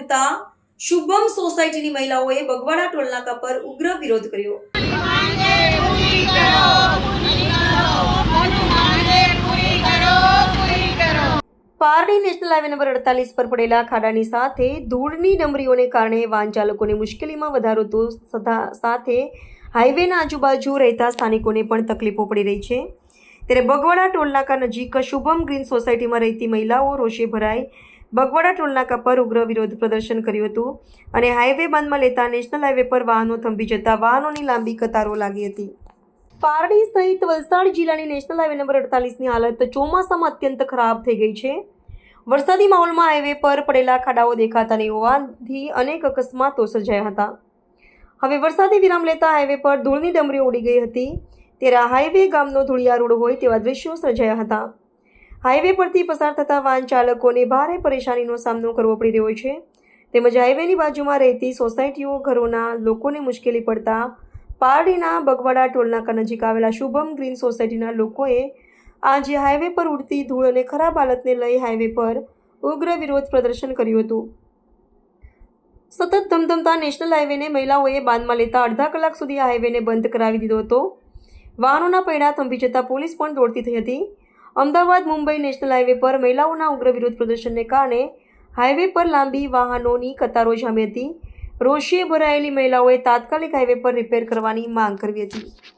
ઉડતા શુભમ સોસાયટીની મહિલાઓએ બગવાડા ટોલનાકા પર ઉગ્ર વિરોધ કર્યો. પારડી નેશનલ હાઈવે નંબર 48 પર પડેલા ખાડાની સાથે ધૂળની ડમરીઓને કારણે વાહન ચાલકોને મુશ્કેલીમાં વધારો તો સાથે હાઈવેના આજુબાજુ રહેતા સ્થાનિકોને પણ તકલીફો પડી રહી છે. ત્યારે બગવાડા ટોલનાકા નજીક શુભમ ગ્રીન સોસાયટીમાં રહેતી મહિલાઓ રોષે ભરાઈ બગવાડા ટોલનાકા પર ઉગ્ર વિરોધ પ્રદર્શન કર્યું હતું અને હાઈવે બંધમાં લેતા નેશનલ હાઈવે પર વાહનો થંભી જતા વાહનોની લાંબી કતારો લાગી હતી. પારડી સહિત વલસાડ જિલ્લાની નેશનલ હાઈવે નંબર 48ની હાલત ચોમાસામાં અત્યંત ખરાબ થઈ ગઈ છે. વરસાદી માહોલમાં હાઈવે પર પડેલા ખાડાઓ દેખાતા નહીં હોવાથી અનેક અકસ્માતો સર્જાયા હતા. હવે વરસાદી વિરામ લેતા હાઈવે પર ધૂળની ડમરીઓ ઉડી ગઈ હતી. ત્યારે હાઈવે ગામનો ધૂળિયા રોડ હોય તેવા દ્રશ્યો સર્જાયા હતા. હાઈવે પરથી પસાર થતા વાહન ચાલકોને ભારે પરેશાનીનો સામનો કરવો પડી રહ્યો છે. તેમજ હાઈવેની બાજુમાં રહેતી સોસાયટીઓ ઘરોના લોકોને મુશ્કેલી પડતા પારડીના બગવાડા ટોલનાકા નજીક આવેલા શુભમ ગ્રીન સોસાયટીના લોકોએ આજે હાઈવે પર ઉડતી ધૂળ અને ખરાબ હાલતને લઈ હાઈવે પર ઉગ્ર વિરોધ પ્રદર્શન કર્યું હતું. સતત ધમધમતા નેશનલ હાઈવેને મહિલાઓએ બાંધમાં લેતા અડધા કલાક સુધી આ હાઈવેને બંધ કરાવી દીધો હતો. વાહનોના પૈડા થંભી જતા પોલીસ પણ દોડતી થઈ હતી. અમદાવાદ મુંબઈ નેશનલ હાઈવે પર મહિલાઓના ઉગ્ર વિરોધ પ્રદર્શનને કારણે હાઈવે પર લાંબી વાહનોની કતારો જામી હતી. રોષે ભરાયેલી મહિલાઓએ તાત્કાલિક હાઈવે પર રિપેર કરવાની માંગ કરી હતી.